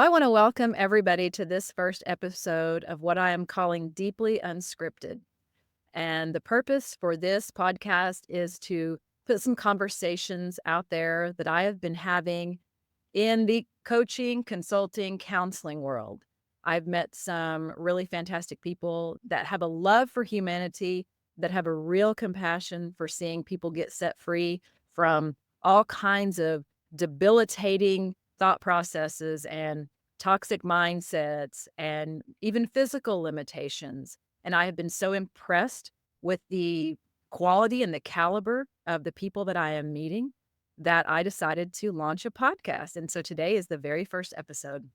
I want to welcome everybody to this first episode of what I am calling Deeply Unscripted. And the purpose for this podcast is to put some conversations out there that I have been having in the coaching, consulting, counseling world. I've met some really fantastic people that have a love for humanity, that have a real compassion for seeing people get set free from all kinds of debilitating thought processes and toxic mindsets and even physical limitations. And I have been so impressed with the quality and the caliber of the people that I am meeting that I decided to launch a podcast. And so today is the very first episode.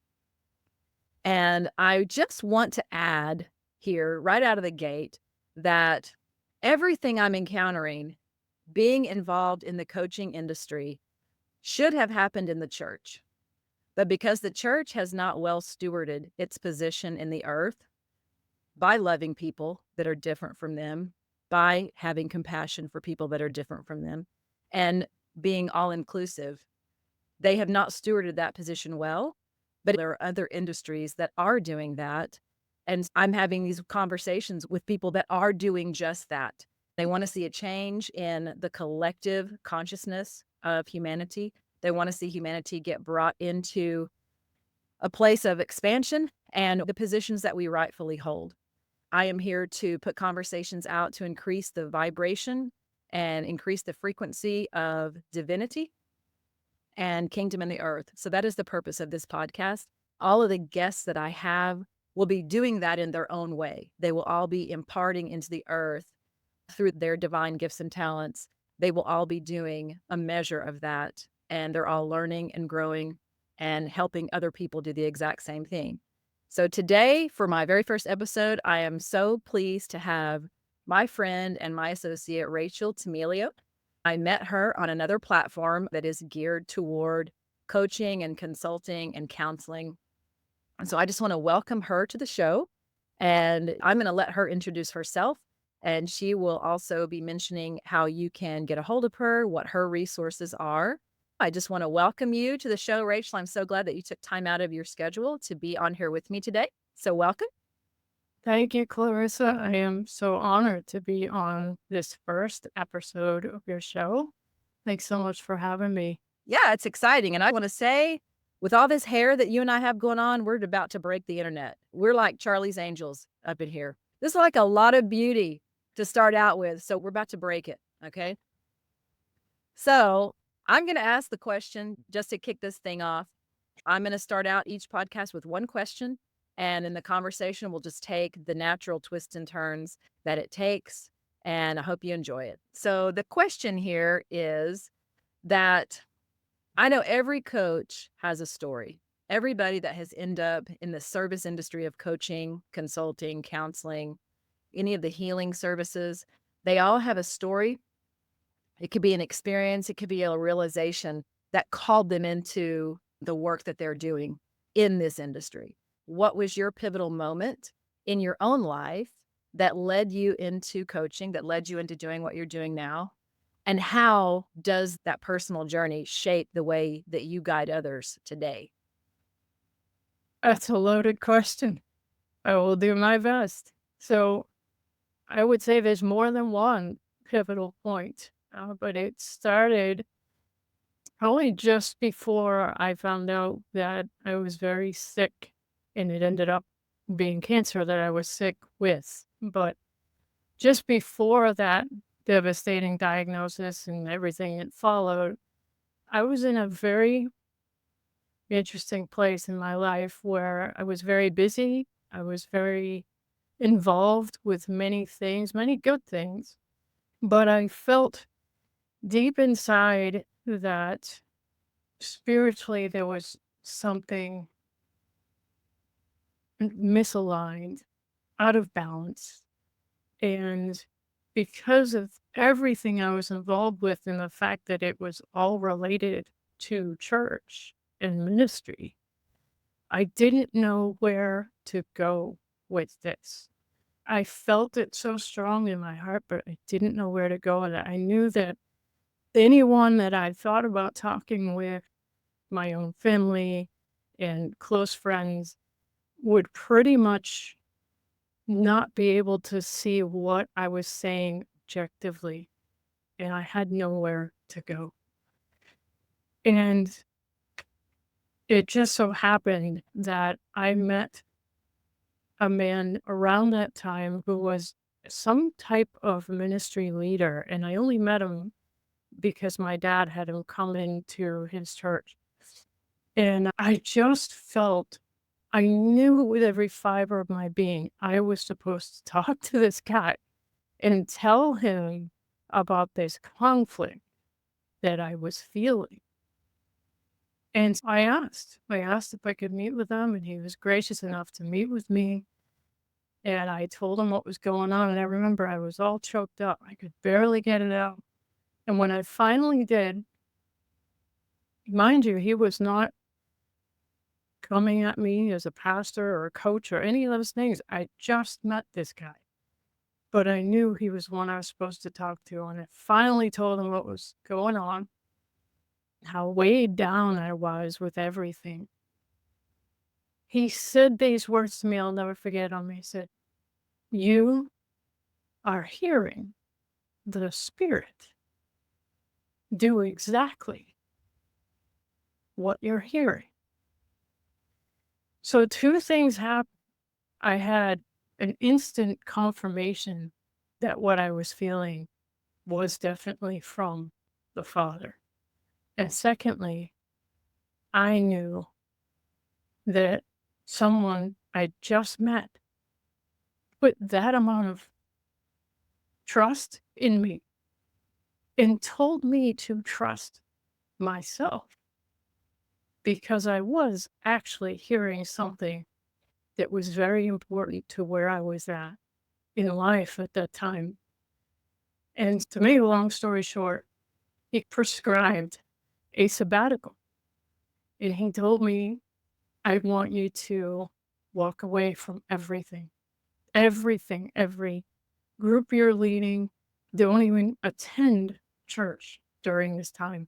And I just want to add here, right out of the gate, that everything I'm encountering being involved in the coaching industry should have happened in the church. But because the church has not well stewarded its position in the earth by loving people that are different from them, by having compassion for people that are different from them, and being all inclusive, they have not stewarded that position well. But there are other industries that are doing that. And I'm having these conversations with people that are doing just that. They want to see a change in the collective consciousness of humanity. They want to see humanity get brought into a place of expansion and the positions that we rightfully hold. I am here to put conversations out to increase the vibration and increase the frequency of divinity and kingdom in the earth. So that is the purpose of this podcast. All of the guests that I have will be doing that in their own way. They will all be imparting into the earth through their divine gifts and talents. They will all be doing a measure of that. And they're all learning and growing and helping other people do the exact same thing. So today, for my very first episode, I am so pleased to have my friend and my associate, Rachel Tamilio. I met her on another platform that is geared toward coaching and consulting and counseling. And so I just want to welcome her to the show. And I'm going to let her introduce herself. And she will also be mentioning how you can get a hold of her, what her resources are. I just want to welcome you to the show, Rachel. I'm so glad that you took time out of your schedule to be on here with me today. So welcome. Thank you, Clarissa. I am so honored to be on this first episode of your show. Thanks so much for having me. Yeah, it's exciting. And I want to say, with all this hair that you and I have going on, we're about to break the internet. We're like Charlie's Angels up in here. This is like a lot of beauty to start out with. So we're about to break it. Okay. So I'm going to ask the question just to kick this thing off. I'm going to start out each podcast with one question. And in the conversation, we'll just take the natural twists and turns that it takes. And I hope you enjoy it. So the question here is that I know every coach has a story. Everybody that has ended up in the service industry of coaching, consulting, counseling, any of the healing services, they all have a story. It could be an experience, it could be a realization that called them into the work that they're doing in this industry. What was your pivotal moment in your own life that led you into coaching, that led you into doing what you're doing now? And how does that personal journey shape the way that you guide others today? That's a loaded question. I will do my best. So I would say there's more than one pivotal point, but it started probably just before I found out that I was very sick, and it ended up being cancer that I was sick with. But just before that devastating diagnosis and everything that followed, I was in a very interesting place in my life where I was very busy. I was very involved with many things, many good things, but I felt deep inside that spiritually there was something misaligned, out of balance. And because of everything I was involved with and the fact that it was all related to church and ministry, I didn't know where to go with this. I felt it so strong in my heart, but I didn't know where to go. And I knew that anyone that I thought about talking with, my own family, and close friends would pretty much not be able to see what I was saying objectively, and I had nowhere to go. And it just so happened that I met a man around that time who was some type of ministry leader, and I only met him because my dad had him come into his church. And I just felt I knew with every fiber of my being I was supposed to talk to this guy and tell him about this conflict that I was feeling. And I asked if I could meet with him, and he was gracious enough to meet with me. And I told him what was going on. And I remember I was all choked up. I could barely get it out. And when I finally did, mind you, he was not coming at me as a pastor or a coach or any of those things. I just met this guy, but I knew he was one I was supposed to talk to. And I finally told him what was going on, how weighed down I was with everything. He said these words to me, I'll never forget them. He said, "You are hearing the Spirit do exactly what you're hearing." So two things happened. I had an instant confirmation that what I was feeling was definitely from the Father. And secondly, I knew that someone I just met put that amount of trust in me and told me to trust myself because I was actually hearing something that was very important to where I was at in life at that time. And to make a long story short, he prescribed a sabbatical. And he told me, "I want you to walk away from everything, everything, every group you're leading. Don't even attend church during this time.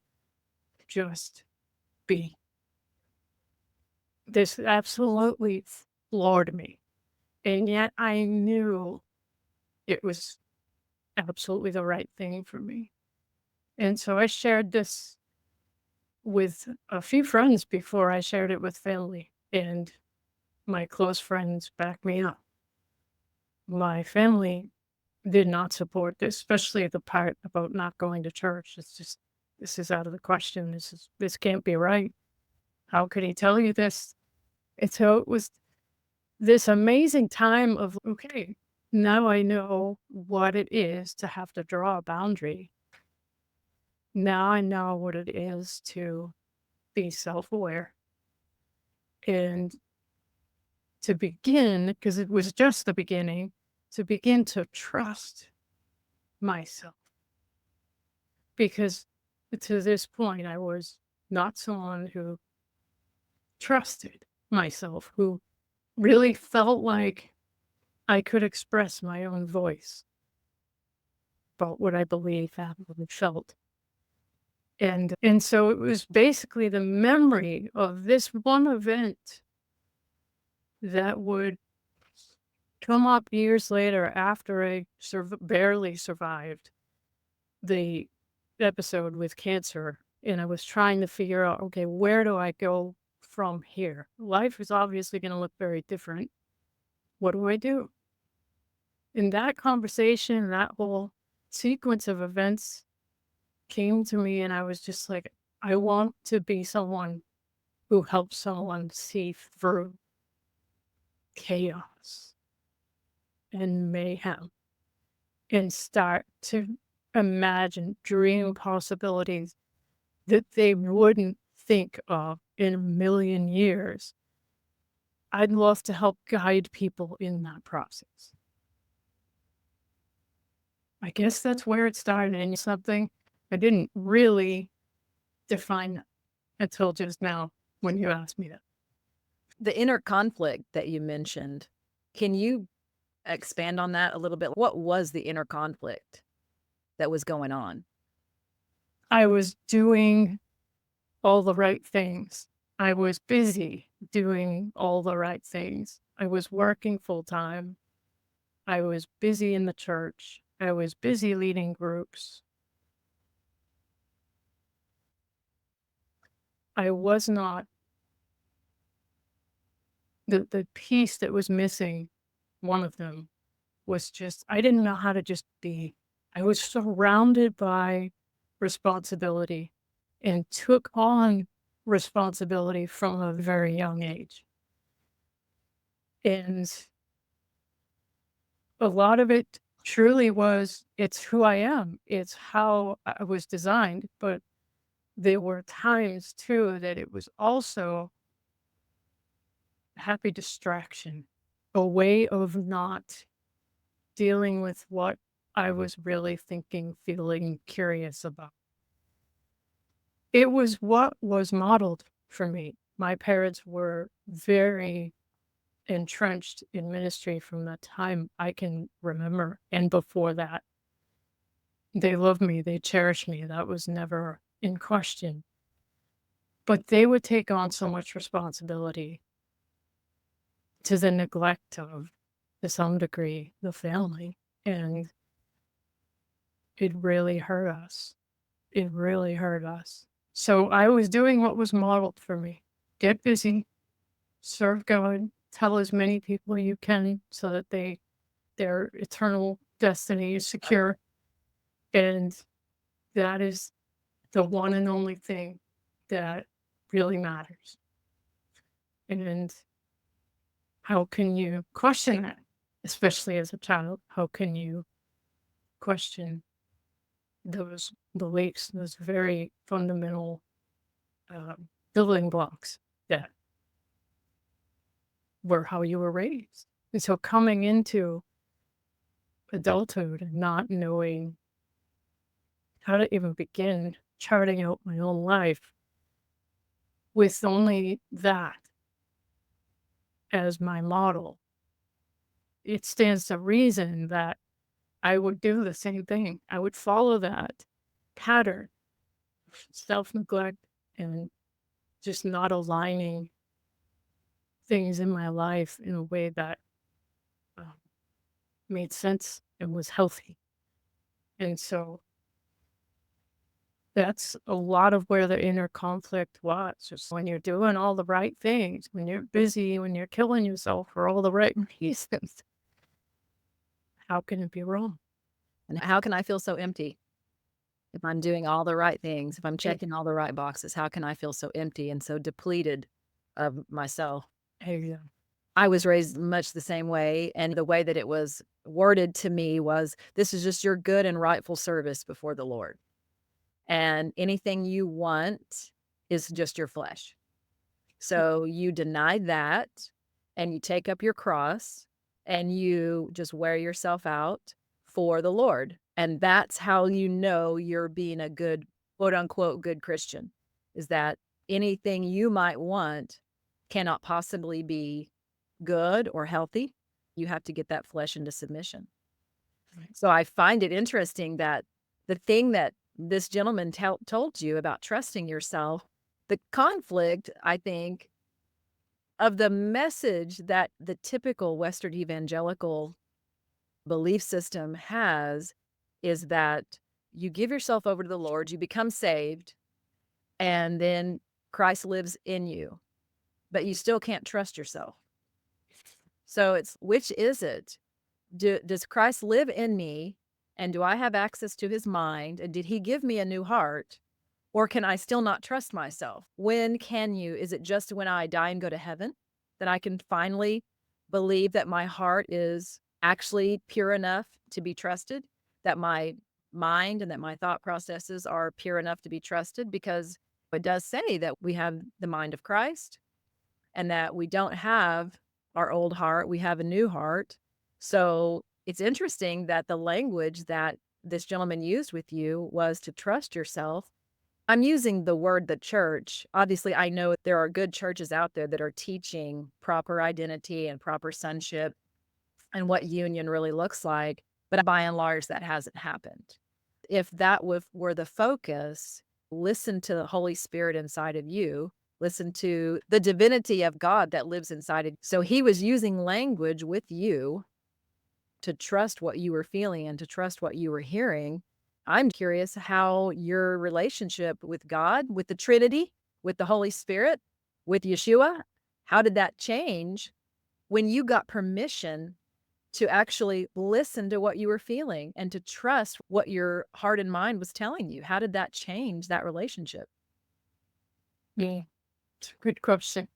Just be." This absolutely floored me. And yet I knew it was absolutely the right thing for me. And so I shared this with a few friends before I shared it with family, and my close friends backed me up. My family did not support this, especially the part about not going to church. It's just, this is out of the question. This can't be right. How could he tell you this? And so it was this amazing time of, okay, now I know what it is to have to draw a boundary. Now I know what it is to be self-aware and to begin, because it was just the beginning, to begin to trust myself. Because to this point, I was not someone who trusted myself, who really felt like I could express my own voice about what I believe, happened, and felt. And so it was basically the memory of this one event that would come up years later after I barely survived the episode with cancer. And I was trying to figure out, okay, where do I go from here? Life is obviously going to look very different. What do I do? In that conversation, that whole sequence of events came to me, and I was just like, I want to be someone who helps someone see through chaos and mayhem and start to imagine, dream possibilities that they wouldn't think of in a million years. I'd love to help guide people in that process. I guess that's where it started, and something I didn't really define until just now when you asked me that. The inner conflict that you mentioned, can you expand on that a little bit? What was the inner conflict that was going on? I was doing all the right things. I was busy. doing all the right things. I was working full time. I was busy in the church. I was busy leading groups. I was not the piece that was missing, one of them was just I didn't know how to just be. I was surrounded by responsibility and took on responsibility from a very young age. And a lot of it truly was it's who I am. It's how I was designed, but there were times too that it was also a happy distraction, a way of not dealing with what I was really thinking, feeling, curious about. It was what was modeled for me. My parents were very entrenched in ministry from the time I can remember, and before that. They loved me, they cherished me, that was never in question. But they would take on so much responsibility to the neglect of, to some degree, the family, and it really hurt us. It really hurt us. So I was doing what was modeled for me. Get busy, serve God, tell as many people you can so that their eternal destiny is secure. And that is the one and only thing that really matters. And how can you question that? Especially as a child, how can you question those beliefs, those very fundamental building blocks that were how you were raised? And so coming into adulthood and not knowing how to even begin charting out my own life with only that as my model, it stands to reason that I would do the same thing. I would follow that pattern of self-neglect and just not aligning things in my life in a way that um, made sense and was healthy. And so that's a lot of where the inner conflict was. Just when you're doing all the right things, when you're busy, when you're killing yourself for all the right reasons, how can it be wrong? And how can I feel so empty if I'm doing all the right things, if I'm Eh, checking all the right boxes? How can I feel so empty and so depleted of myself? Yeah. I was raised much the same way, and the way that it was worded to me was, "This is just your good and rightful service before the Lord, and anything you want is just your flesh." So you deny that, and you take up your cross, and you just wear yourself out for the Lord, and that's how you know you're being a good, quote, unquote, "good Christian," is that anything you might want cannot possibly be good or healthy. You have to get that flesh into submission. Right. So I find it interesting that the thing that this gentleman told you about trusting yourself, the conflict, I think, of the message that the typical Western evangelical belief system has is that you give yourself over to the Lord, you become saved, and then Christ lives in you, but you still can't trust yourself. So it's which is it? Does Christ live in me, and do I have access to his mind, and did he give me a new heart, or can I still not trust myself? When can you is it just when I die and go to heaven that I can finally believe that my heart is actually pure enough to be trusted, that my mind and that my thought processes are pure enough to be trusted? Because it does say that we have the mind of Christ and that we don't have our old heart, we have a new heart. So it's interesting that the language that this gentleman used with you was to trust yourself. I'm using the word the church. Obviously, I know there are good churches out there that are teaching proper identity and proper sonship and what union really looks like. But by and large, that hasn't happened. If that were the focus, listen to the Holy Spirit inside of you listen to the divinity of God that lives inside of you. So he was using language with you to trust what you were feeling and to trust what you were hearing. I'm curious how your relationship with God, with the Trinity, with the Holy Spirit, with Yeshua, how did that change when you got permission to actually listen to what you were feeling and to trust what your heart and mind was telling you? How did that change that relationship? Yeah, it's a good question.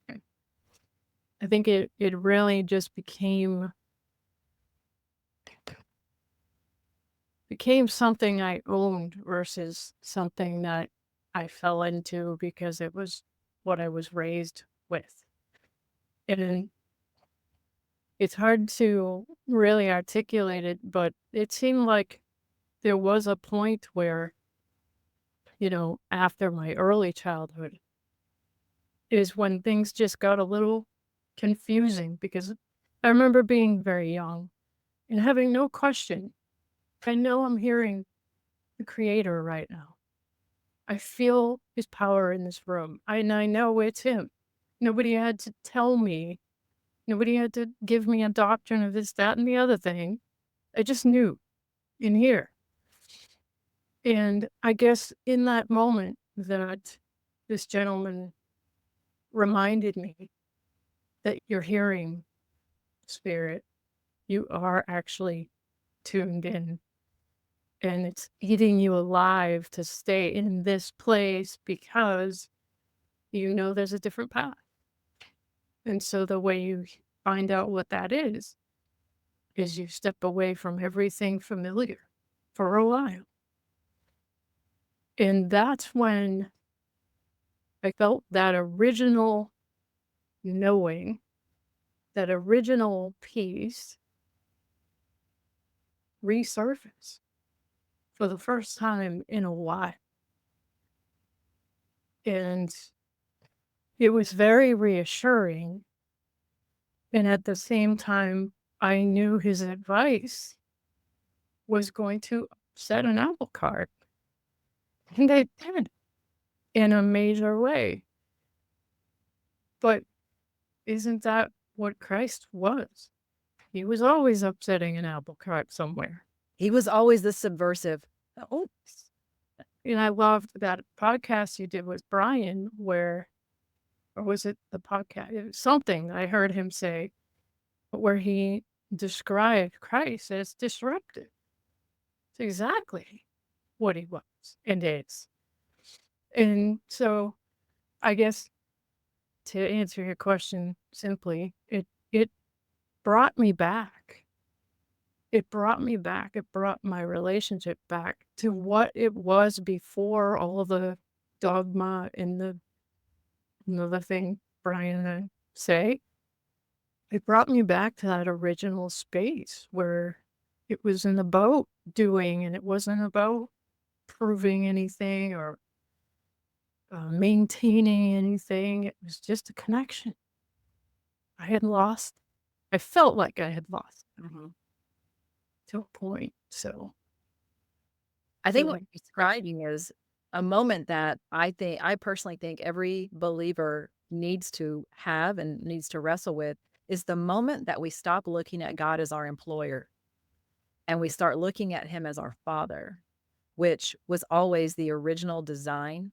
I think it really just became something I owned versus something that I fell into because it was what I was raised with. And it's hard to really articulate it, but it seemed like there was a point where, after my early childhood is when things just got a little confusing because I remember being very young and having no question. I know I'm hearing the creator right now. I feel his power in this room. And I know it's him. Nobody had to tell me. Nobody had to give me a doctrine of this, that, and the other thing. I just knew in here. And I guess in that moment that this gentleman reminded me that you're hearing spirit, you are actually tuned in and it's eating you alive to stay in this place because there's a different path. And so the way you find out what that is you step away from everything familiar for a while. And that's when I felt that original knowing, that original peace resurface for the first time in a while. And it was very reassuring. And at the same time, I knew his advice was going to upset an apple cart. And it did in a major way. But isn't that what Christ was? He was always upsetting an apple cart somewhere. He was always the subversive. Oh, and I loved that podcast you did with Brian, or was it the podcast? It was something I heard him say where he described Christ as disruptive. It's exactly what he was and is. And so I guess to answer your question simply, it brought me back. It brought me back. It brought my relationship back to what it was before all the dogma and the thing Brian and I say. It brought me back to that original space where it wasn't about doing and it wasn't about proving anything or maintaining anything. It was just a connection. I had lost. I felt like I had lost to a point. So I think feel what like you're describing is a moment that I personally think every believer needs to have and needs to wrestle with is the moment that we stop looking at God as our employer and we start looking at him as our father, which was always the original design.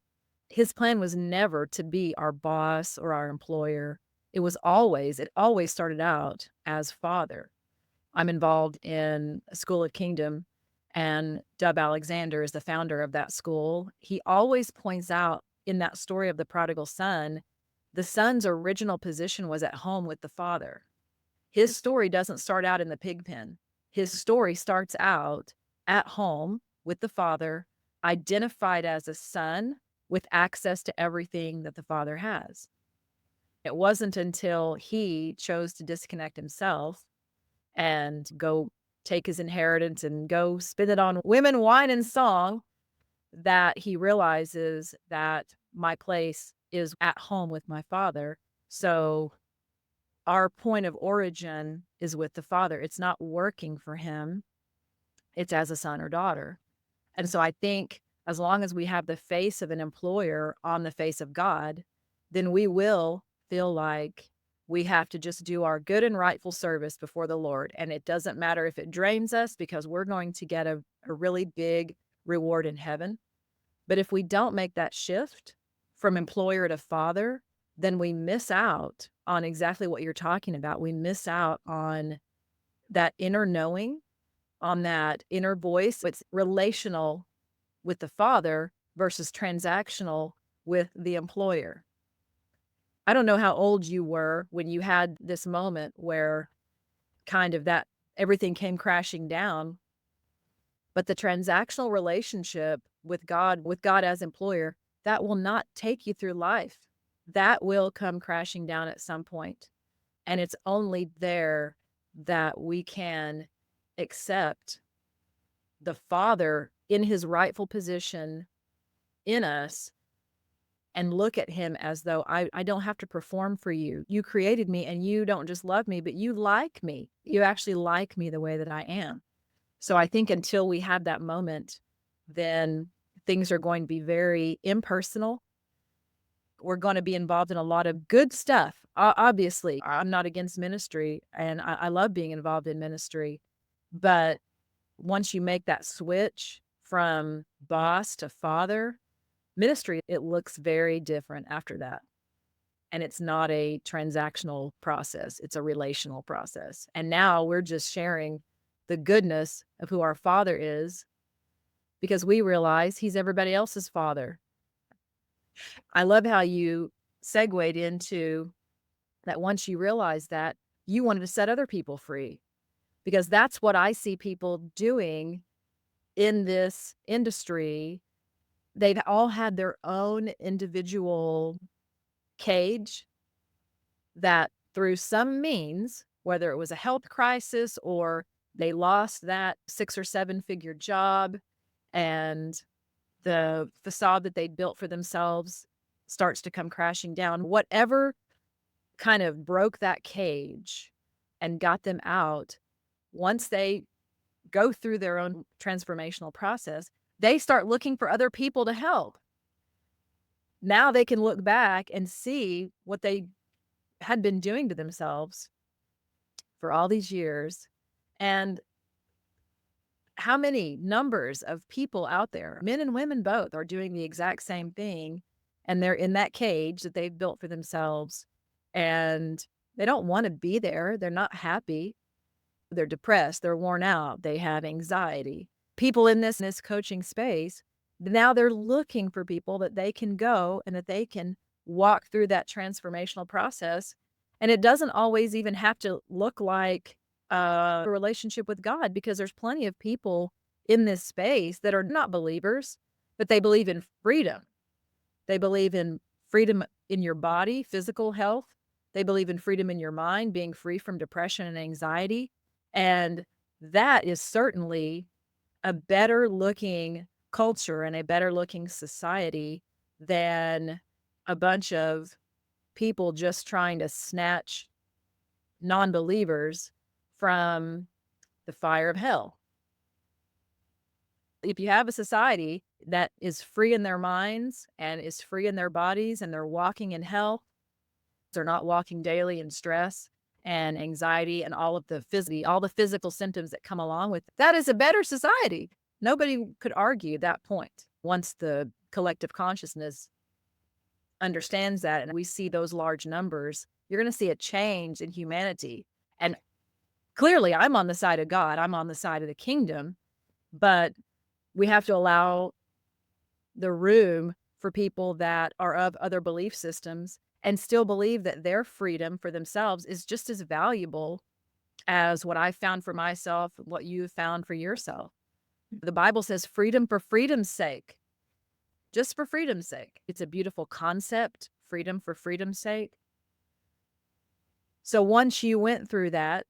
His plan was never to be our boss or our employer. It always started out as father. I'm involved in a School of Kingdom, and Dub Alexander is the founder of that school. He always points out in that story of the prodigal son, the son's original position was at home with the father. His story doesn't start out in the pig pen. His story starts out at home with the father, identified as a son with access to everything that the father has. It wasn't until he chose to disconnect himself and go take his inheritance and go spend it on women, wine, and song that he realizes that my place is at home with my father. So our point of origin is with the father. It's not working for him. It's as a son or daughter. And so I think as long as we have the face of an employer on the face of God, then we will feel like we have to just do our good and rightful service before the Lord. And it doesn't matter if it drains us because we're going to get a really big reward in heaven. But if we don't make that shift from employer to father, then we miss out on exactly what you're talking about. We miss out on that inner knowing, on that inner voice. It's relational with the father versus transactional with the employer. I don't know how old you were when you had this moment where kind of that everything came crashing down, but the transactional relationship with God as employer, that will not take you through life. That will come crashing down at some point. And it's only there that we can accept the Father in his rightful position in us and look at him as though I don't have to perform for you. You created me and you don't just love me, but you like me. You actually like me the way that I am. So I think until we have that moment, then things are going to be very impersonal. We're going to be involved in a lot of good stuff. Obviously, I'm not against ministry and I love being involved in ministry. But once you make that switch from boss to father, ministry, it looks very different after that. And it's not a transactional process, it's a relational process. And now we're just sharing the goodness of who our Father is because we realize he's everybody else's father. I love how you segued into that once you realize that, you wanted to set other people free because that's what I see people doing in this industry. They've all had their own individual cage that through some means, whether it was a health crisis or they lost that 6 or 7 figure job and the facade that they'd built for themselves starts to come crashing down. Whatever kind of broke that cage and got them out, once they go through their own transformational process, they start looking for other people to help. Now they can look back and see what they had been doing to themselves for all these years and how many numbers of people out there, men and women both, are doing the exact same thing. And they're in that cage that they've built for themselves. And they don't want to be there. They're not happy. They're depressed. They're worn out. They have anxiety. People in this coaching space, now they're looking for people that they can go and that they can walk through that transformational process. And it doesn't always even have to look like a relationship with God because there's plenty of people in this space that are not believers, but they believe in freedom. They believe in freedom in your body, physical health. They believe in freedom in your mind, being free from depression and anxiety. And that is certainly a better looking culture and a better looking society than a bunch of people just trying to snatch non-believers from the fire of hell. If you have a society that is free in their minds and is free in their bodies and they're walking in health, they're not walking daily in stress and anxiety and all the physical symptoms that come along with it, that is a better society. Nobody could argue that point. Once the collective consciousness understands that and we see those large numbers, you're going to see a change in humanity. And clearly, I'm on the side of God. I'm on the side of the kingdom, but we have to allow the room for people that are of other belief systems and still believe that their freedom for themselves is just as valuable as what I found for myself, what you found for yourself. The Bible says freedom for freedom's sake, just for freedom's sake. It's a beautiful concept, freedom for freedom's sake. So once you went through that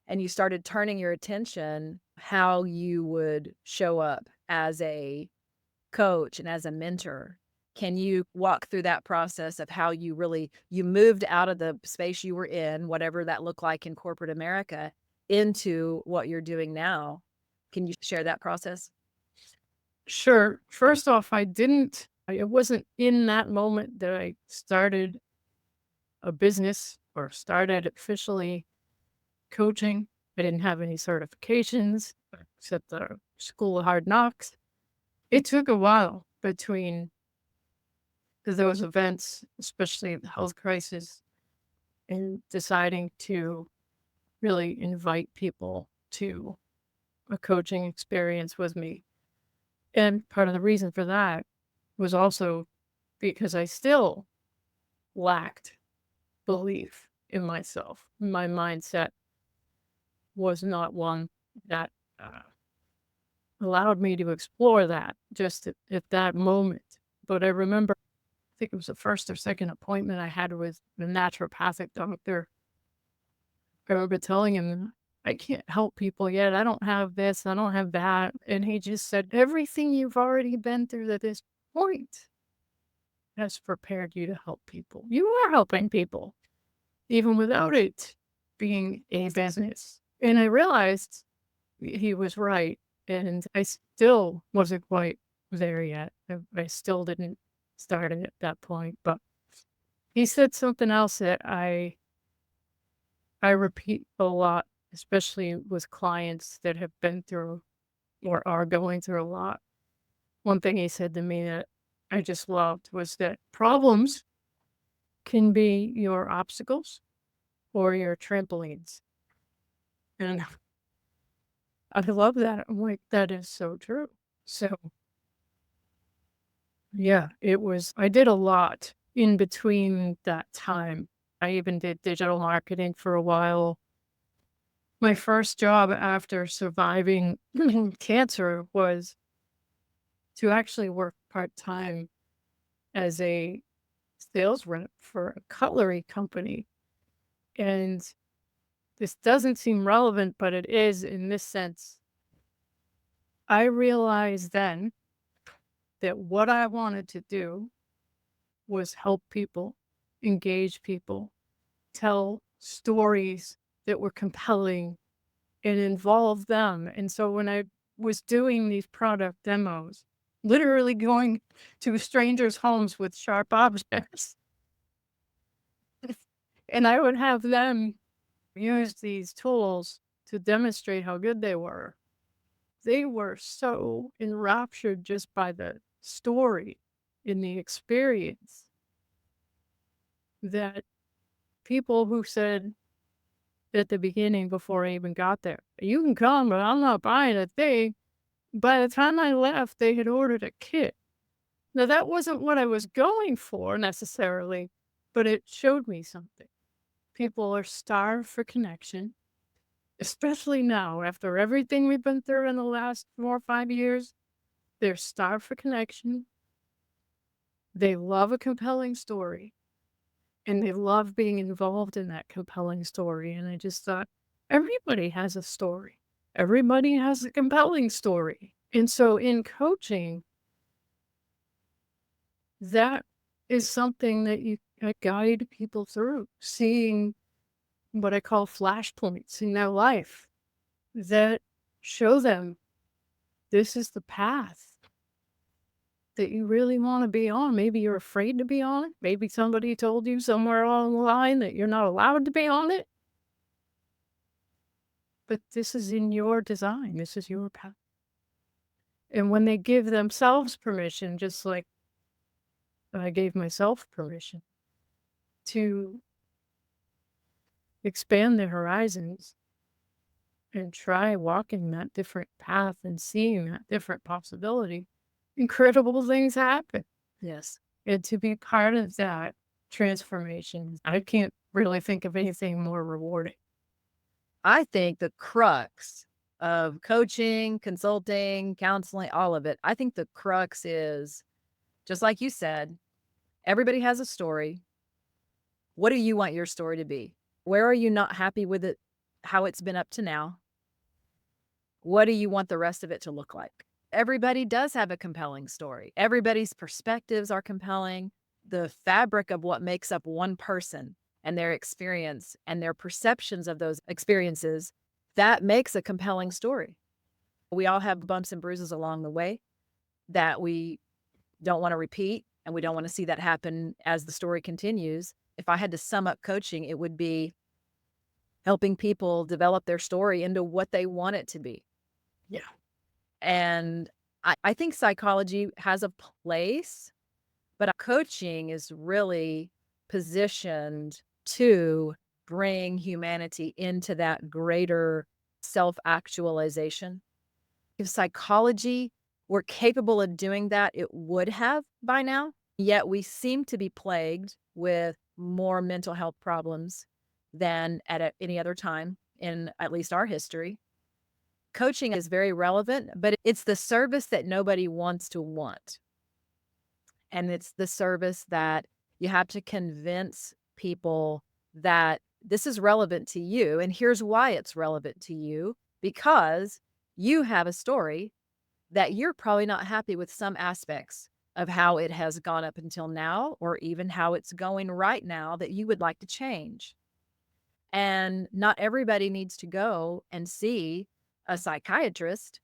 and you started turning your attention how you would show up as a coach and as a mentor, can you walk through that process of how you moved out of the space you were in, whatever that looked like in corporate America, into what you're doing now? Can you share that process? Sure. First off, I didn't It wasn't in that moment that I started a business or started officially coaching. I didn't have any certifications except the School of Hard Knocks. It took a while between those events, especially the health crisis, and deciding to really invite people to a coaching experience with me. And part of the reason for that was also because I still lacked belief in myself. My mindset was not one that uh, allowed me to explore that just at that moment. But I remember, I think it was the first or second appointment I had with the naturopathic doctor. I remember telling him, I can't help people yet. I don't have this, I don't have that. And he just said, everything you've already been through to this point has prepared you to help people. You are helping people, even without it being a business. And I realized he was right. And I still wasn't quite there yet. I still didn't start it at that point. But he said something else that I repeat a lot, especially with clients that have been through or are going through a lot. One thing he said to me that I just loved was that problems can be your obstacles or your trampolines. And I love that. I'm like, that is so true. So, yeah, I did a lot in between that time. I even did digital marketing for a while. My first job after surviving cancer was to actually work part time as a sales rep for a cutlery company. And this doesn't seem relevant, but it is in this sense. I realized then that what I wanted to do was help people, engage people, tell stories that were compelling and involve them. And so when I was doing these product demos, literally going to strangers' homes with sharp objects, and I would have them use these tools to demonstrate how good they were. They were so enraptured just by the story in the experience that people who said at the beginning before I even got there, "You can come, but I'm not buying a thing." By the time I left, they had ordered a kit. Now, that wasn't what I was going for necessarily, but it showed me something. People are starved for connection, especially now after everything we've been through in the last 4 or 5 years. They're starved for connection. They love a compelling story, and they love being involved in that compelling story. And I just thought, everybody has a story. Everybody has a compelling story. And so in coaching, that is something that I guide people through, seeing what I call flashpoints in their life that show them this is the path that you really want to be on. Maybe you're afraid to be on it. Maybe somebody told you somewhere along the line that you're not allowed to be on it. But this is in your design. This is your path. And when they give themselves permission, just like I gave myself permission to expand their horizons and try walking that different path and seeing that different possibility, incredible things happen. Yes. And to be part of that transformation, I can't really think of anything more rewarding. I think the crux of coaching, consulting, counseling, all of it, I think the crux is just like you said, everybody has a story. What do you want your story to be? Where are you not happy with it, how it's been up to now? What do you want the rest of it to look like? Everybody does have a compelling story. Everybody's perspectives are compelling. The fabric of what makes up one person and their experience and their perceptions of those experiences, that makes a compelling story. We all have bumps and bruises along the way that we don't want to repeat, and we don't want to see that happen as the story continues. If I had to sum up coaching, it would be helping people develop their story into what they want it to be. Yeah. And I think psychology has a place, but coaching is really positioned to bring humanity into that greater self-actualization. If psychology were capable of doing that, it would have by now. Yet we seem to be plagued with more mental health problems than at any other time in at least our history. Coaching is very relevant, but it's the service that nobody wants to want. And it's the service that you have to convince people that this is relevant to you. And here's why it's relevant to you, because you have a story that you're probably not happy with some aspects of how it has gone up until now, or even how it's going right now that you would like to change. And not everybody needs to go and see a psychiatrist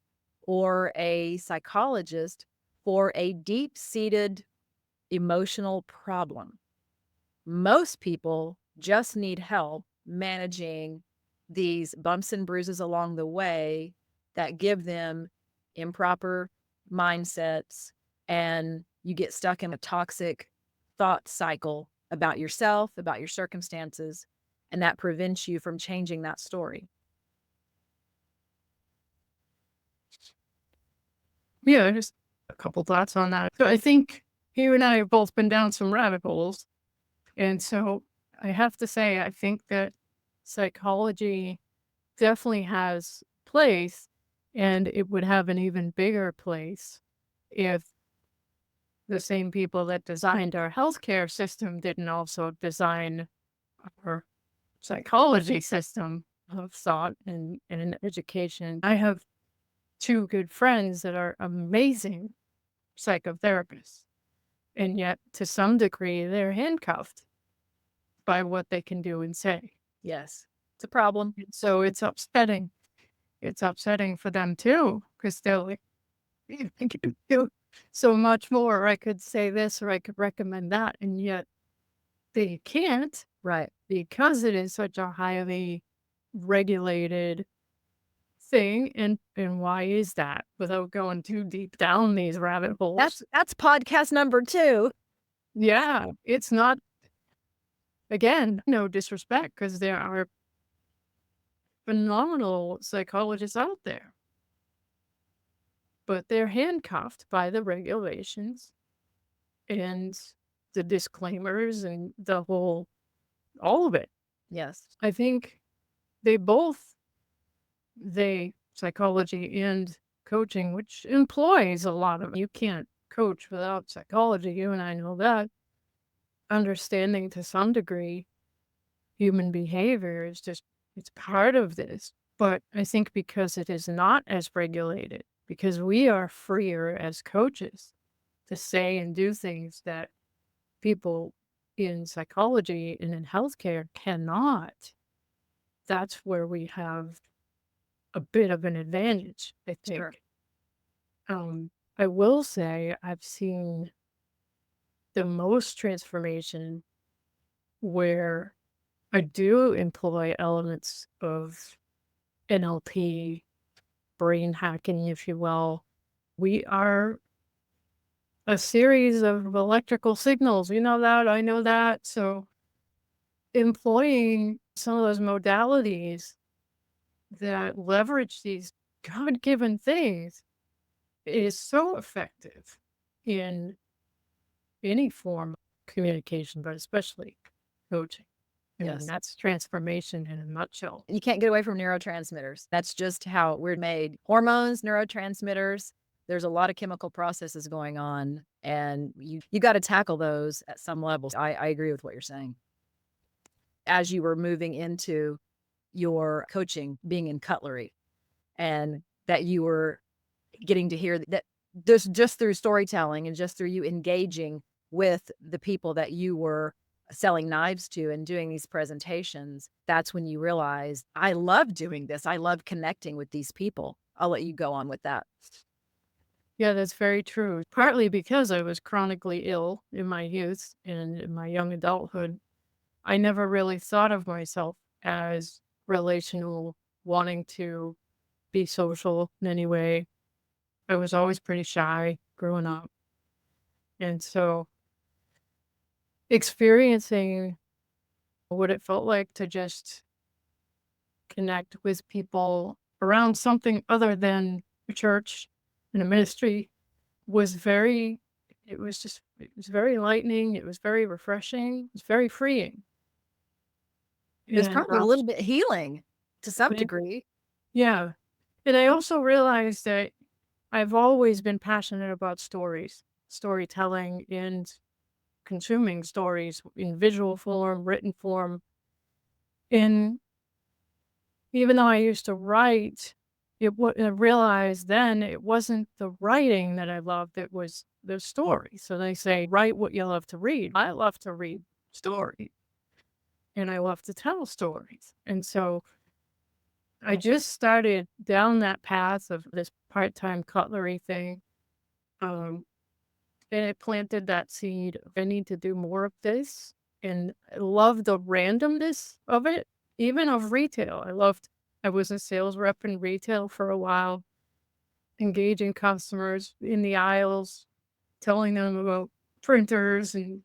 or a psychologist for a deep seated emotional problem. Most people just need help managing these bumps and bruises along the way that give them improper mindsets, and you get stuck in a toxic thought cycle about yourself, about your circumstances, and that prevents you from changing that story. Yeah, just a couple thoughts on that. So I think you and I have both been down some rabbit holes. And so I have to say, I think that psychology definitely has place, and it would have an even bigger place if the same people that designed our healthcare system didn't also design our psychology system of thought and education. I have two good friends that are amazing psychotherapists, and yet to some degree they're handcuffed by what they can do and say. Yes, it's a problem. And so it's upsetting. It's upsetting for them too, because they're like, "You think you can do so much more. I could say this or I could recommend that." And yet they can't, Right. because it is such a highly regulated thing. And why is that? Without going too deep down these rabbit holes. That's podcast number 2. Yeah, it's not, again, no disrespect, because there are phenomenal psychologists out there, but they're handcuffed by the regulations and the disclaimers and the whole, all of it. Yes. I think they, psychology and coaching, which employs a lot of, you can't coach without psychology. You and I know that. Understanding to some degree human behavior is just, it's part of this. But I think because it is not as regulated, because we are freer as coaches to say and do things that people in psychology and in healthcare cannot, that's where we have a bit of an advantage, I think. Sure. I will say I've seen the most transformation where I do employ elements of NLP, brain hacking, if you will. We are a series of electrical signals. You know that, I know that. So employing some of those modalities that leverage these God-given things is so effective in any form of communication, but especially coaching. I mean, Yes. that's transformation in a nutshell. You can't get away from neurotransmitters. That's just how we're made. Hormones, neurotransmitters, there's a lot of chemical processes going on, and you got to tackle those at some levels. I agree with what you're saying. As you were moving into your coaching, being in cutlery, and that you were getting to hear that just through storytelling and just through you engaging with the people that you were selling knives to and doing these presentations, that's when you realize, I love doing this. I love connecting with these people. I'll let you go on with that. Yeah, that's very true. Partly because I was chronically ill in my youth and in my young adulthood, I never really thought of myself as relational, wanting to be social in any way. I was always pretty shy growing up. And so experiencing what it felt like to just connect with people around something other than a church and a ministry was very it was very enlightening, it was very refreshing, it was very freeing. It's And probably a little bit healing to some it degree. yeah. And I also realized that I've always been passionate about stories, storytelling, and consuming stories in visual form, written form. And even though I used to write, I realized then it wasn't the writing that I loved, it was the story. So they say, write what you love to read. I love to read stories and I love to tell stories. And so I just started down that path of this part-time cutlery thing. Um, and it planted that seed of I need to do more of this. And I love the randomness of it, even of retail. I was a sales rep in retail for a while, engaging customers in the aisles, telling them about printers and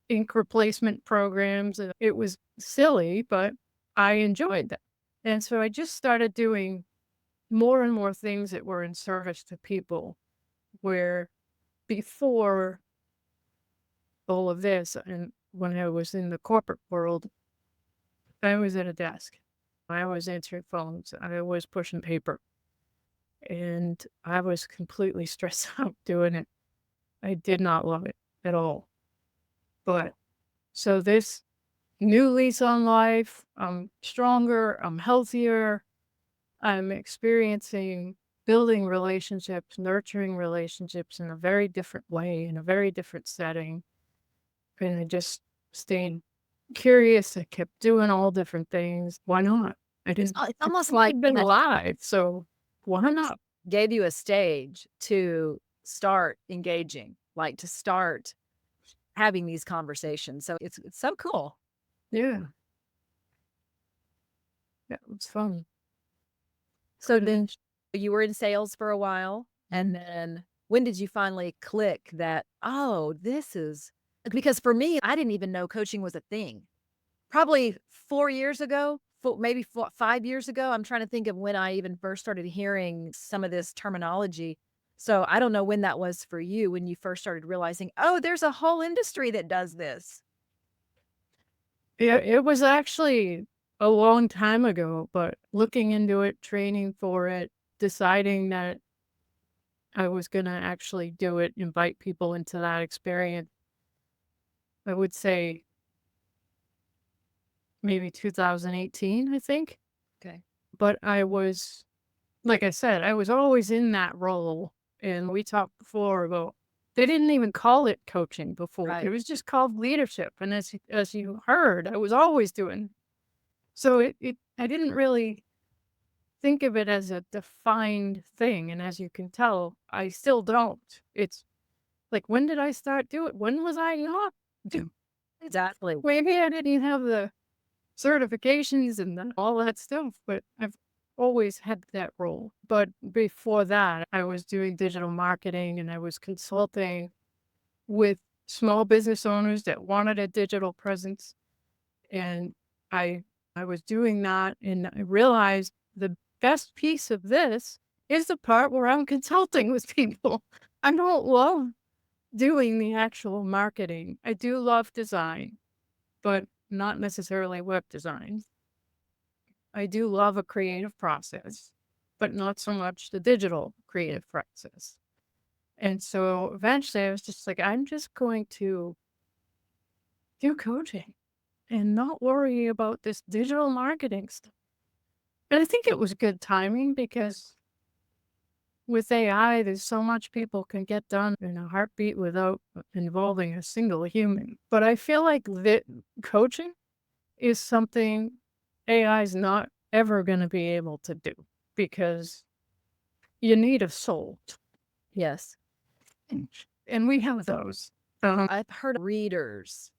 ink replacement programs. And it was silly, but I enjoyed that. And so I just started doing more and more things that were in service to people, where before all of this, and when I was in the corporate world, I was at a desk. I was answering phones. I was pushing paper. And I was completely stressed out doing it. I did not love it at all. But so this new lease on life, I'm stronger, I'm healthier, I'm experiencing building relationships, nurturing relationships in a very different way, in a very different setting. And I just stayed curious. I kept doing all different things. Why not? It's I've almost like been that alive, so why not? gave you a stage to start engaging, like to start having these conversations. So it's so cool. Yeah, yeah, it was fun. So And then you were in sales for a while, and then when did you finally click that, "Oh, this is" because for me, I didn't even know coaching was a thing. Probably 4 years ago, maybe 5 years ago, I'm trying to think of when I even first started hearing some of this terminology. So, I don't know when that was for you, when you first started realizing, "Oh, there's a whole industry that does this." yeah, it was actually a long time ago, but looking into it, training for it, deciding that I was gonna actually do it, invite people into that experience, I would say maybe 2018, I think. Okay. But I was like I said, I was always in that role, and we talked before about they didn't even call it coaching before. It Right. was just called leadership, and as you heard, I was always doing so it I didn't really think of it as a defined thing, and as you can tell, I still don't. It's like, when did I start doing when was I not do Exactly. maybe I didn't have the certifications and all that stuff, but I've always had that role. But before that, I was doing digital marketing and I was consulting with small business owners that wanted a digital presence. And I I was doing that and I realized the best piece of this is the part where I'm consulting with people. I don't love doing the actual marketing. I do love design, but not necessarily web design. I do love a creative process, but not so much the digital creative process. And so eventually I was just like, I'm just going to do coaching and not worry about this digital marketing stuff. And I think it was good timing because with AI, there's so much people can get done in a heartbeat without involving a single human. But I feel like that coaching is something AI is not ever going to be able to do because you need a soul. Yes. And we have those. I've heard of readers,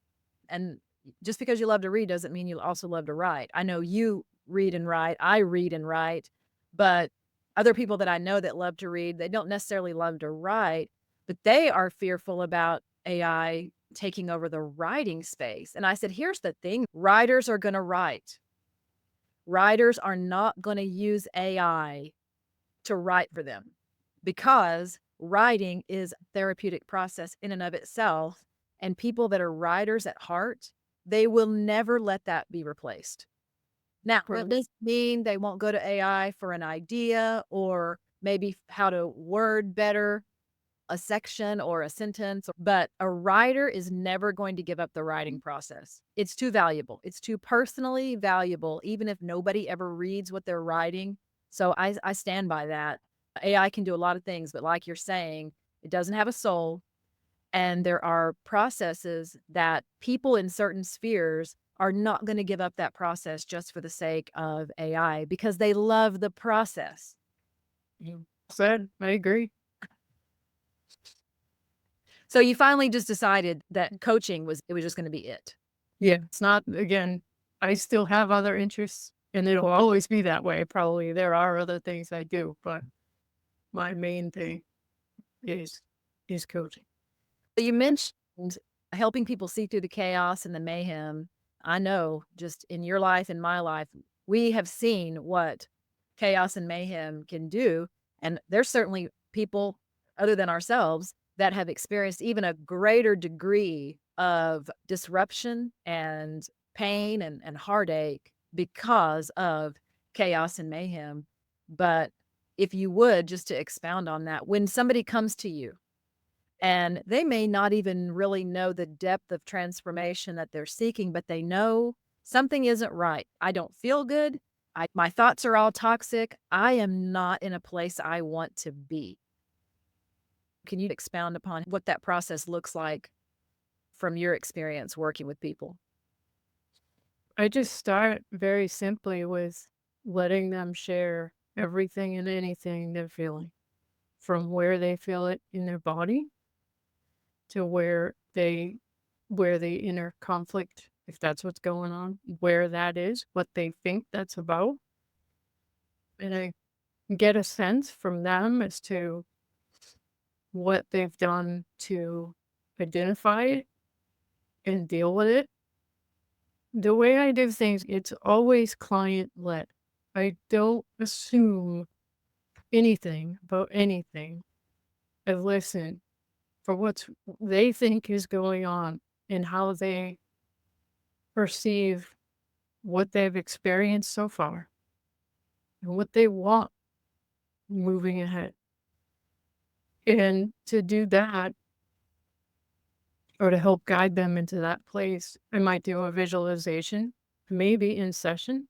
and just because you love to read doesn't mean you also love to write. I know you read and write, I read and write, but other people that I know that love to read, they don't necessarily love to write, but they are fearful about AI taking over the writing space. And I said, here's the thing, writers are going to write. Writers are not going to use AI to write for them because writing is a therapeutic process in and of itself. And people that are writers at heart, they will never let that be replaced. Now, that doesn't mean they won't go to AI for an idea or maybe how to word better a section or a sentence, but a writer is never going to give up the writing process. It's too valuable. It's too personally valuable, even if nobody ever reads what they're writing. So I stand by that. AI can do a lot of things, but like you're saying, it doesn't have a soul. And there are processes that people in certain spheres are not going to give up that process just for the sake of AI because they love the process. You said, I agree. So you finally just decided that coaching was just going to be it. Yeah, it's not, again, I still have other interests and it'll always be that way. Probably there are other things I do, but my main thing is coaching. You mentioned helping people see through the chaos and the mayhem. I know just in your life and my life, we have seen what chaos and mayhem can do. And there's certainly people other than ourselves that have experienced even a greater degree of disruption and pain and heartache because of chaos and mayhem. But if you would, just to expound on that, when somebody comes to you and they may not even really know the depth of transformation that they're seeking, but they know something isn't right. I don't feel good. My thoughts are all toxic. I am not in a place I want to be. Can you expound upon what that process looks like from your experience working with people? I just start very simply with letting them share everything and anything they're feeling, from where they feel it in their body to where the inner conflict, if that's what's going on, where that is, what they think that's about. And I get a sense from them as to what they've done to identify it and deal with it. The way I do things, it's always client led. I don't assume anything about anything. I listen for what they think is going on and how they perceive what they've experienced so far and what they want moving ahead. And to do that, or to help guide them into that place, I might do a visualization, maybe in session.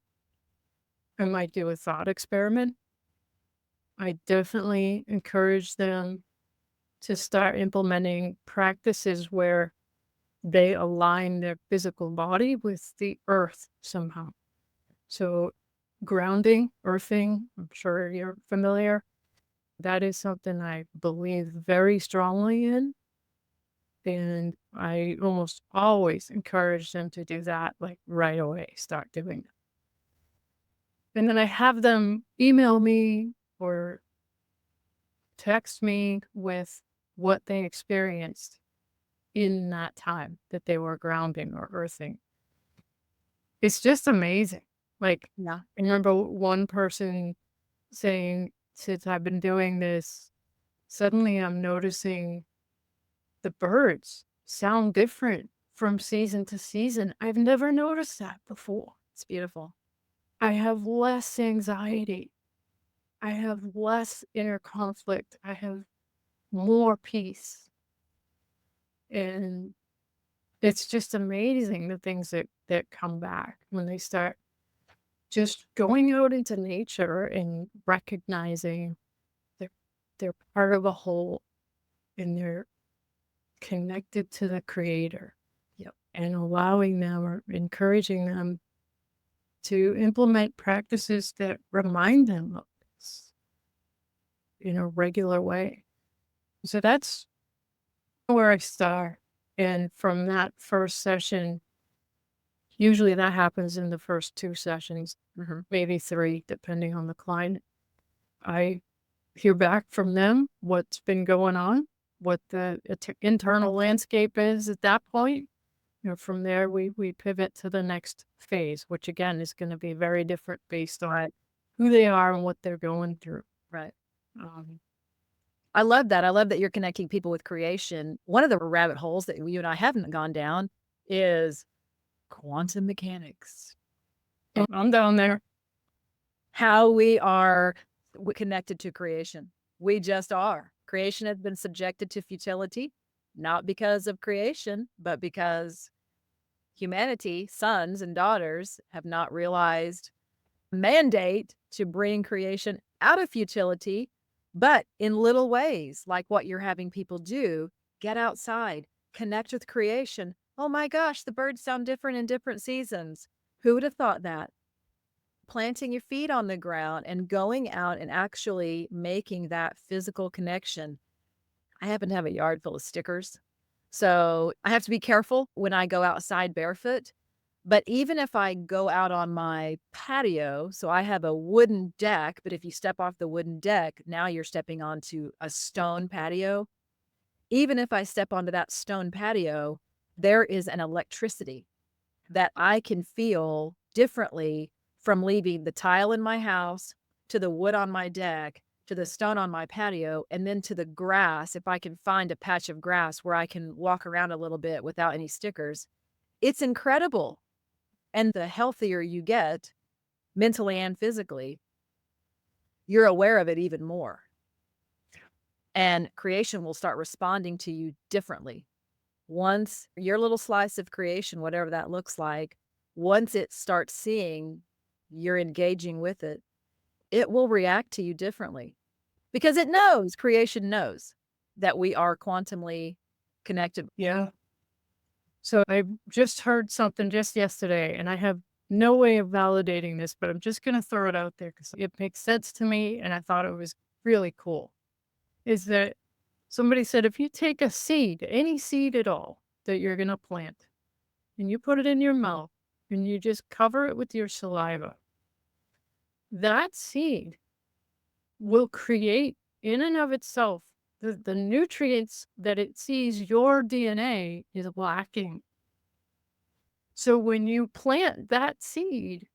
I might do a thought experiment. I definitely encourage them to start implementing practices where they align their physical body with the earth somehow. So, grounding, earthing, I'm sure you're familiar. That is something I believe very strongly in. And I almost always encourage them to do that, like right away, start doing it. And then I have them email me or text me with what they experienced in that time that they were grounding or earthing. It's just amazing. Like, Yeah. I remember one person saying, since I've been doing this, suddenly I'm noticing the birds sound different from season to season. I've never noticed that before. It's beautiful. I have less anxiety. I have less inner conflict. I have more peace. And it's just amazing the things that come back when they start just going out into nature and recognizing they're they're part of a whole and they're connected to the creator. Yep. And allowing them or encouraging them to implement practices that remind them of this in a regular way. So that's where I start. And from that first session, usually that happens in the first 2 sessions, maybe 3, depending on the client. I hear back from them what's been going on, what the internal landscape is at that point. From there, we pivot to the next phase, which again is going to be very different based on who they are and what they're going through. Right. Um, I love that. I love that you're connecting people with creation. One of the rabbit holes that you and I haven't gone down is quantum mechanics. I'm down there. How we are connected to creation. We just are. Creation has been subjected to futility, not because of creation, but because humanity, sons and daughters, have not realized mandate to bring creation out of futility, but in little ways, like what you're having people do. Get outside, connect with creation. Oh my gosh, the birds sound different in different seasons. Who would have thought that? Planting your feet on the ground and going out and actually making that physical connection. I happen to have a yard full of stickers, so I have to be careful when I go outside barefoot. But even if I go out on my patio, so I have a wooden deck, but if you step off the wooden deck, now you're stepping onto a stone patio. Even if I step onto that stone patio, there is an electricity that I can feel differently from leaving the tile in my house to the wood on my deck to the stone on my patio and then to the grass. If I can find a patch of grass where I can walk around a little bit without any stickers, it's incredible. And the healthier you get mentally and physically, you're aware of it even more. And creation will start responding to you differently. Once your little slice of creation, whatever that looks like, once it starts seeing you're engaging with it, it will react to you differently because it knows, creation knows that we are quantumly connected. Yeah. So I just heard something just yesterday, and I have no way of validating this, but I'm just going to throw it out there because it makes sense to me, and I thought it was really cool. Is that somebody said if you take a seed, any seed at all that you're going to plant, and you put it in your mouth, and you just cover it with your saliva, that seed will create in and of itself the nutrients that it sees your DNA is lacking. So when you plant that seed,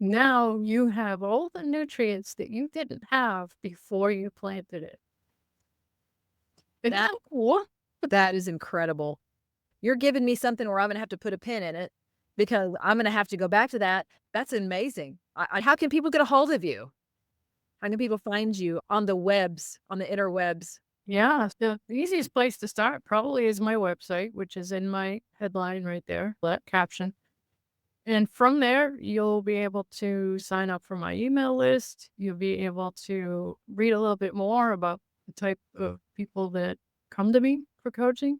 now you have all the nutrients that you didn't have before you planted it. Isn't that cool? That is incredible. You're giving me something where I'm going to have to put a pin in it because I'm going to have to go back to that. That's amazing. How can people get a hold of you? How can people find you on the webs, on the interwebs? Yeah, the easiest place to start probably is my website, which is in my headline right there, that caption. And from there, you'll be able to sign up for my email list. You'll be able to read a little bit more about the type of people that come to me for coaching.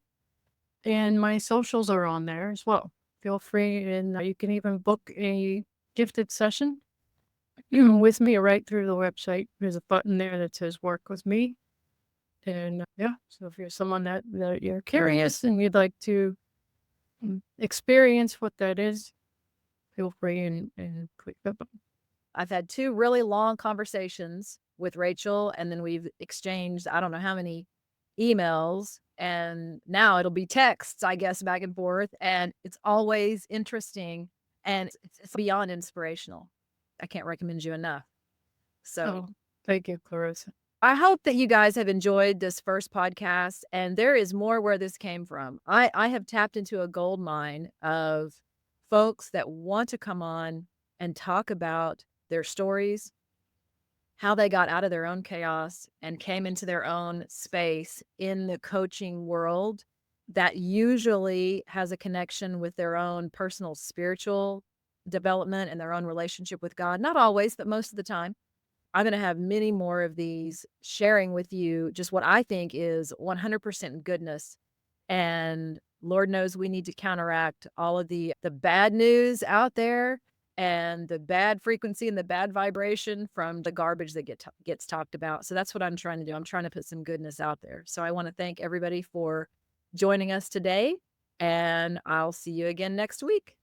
And my socials are on there as well. Feel free, and you can even book a gifted session with me right through the website. There's a button there that says work with me. And yeah, so if you're someone that you're curious and you'd like to experience what that is, feel free and click that button. I've had 2 really long conversations with Rachel, and then we've exchanged, I don't know how many emails, and now it'll be texts, I guess, back and forth, and it's always interesting, and it's beyond inspirational. I can't recommend you enough. So, Oh, thank you, Clarissa. I hope that you guys have enjoyed this first podcast, and there is more where this came from. I have tapped into a gold mine of folks that want to come on and talk about their stories, how they got out of their own chaos and came into their own space in the coaching world that usually has a connection with their own personal spiritual development and their own relationship with God. Not always, but most of the time. I'm going to have many more of these sharing with you just what I think is 100% goodness. And Lord knows we need to counteract all of the bad news out there and the bad frequency and the bad vibration from the garbage that gets talked about. So that's what I'm trying to do. I'm trying to put some goodness out there. So I want to thank everybody for joining us today, and I'll see you again next week.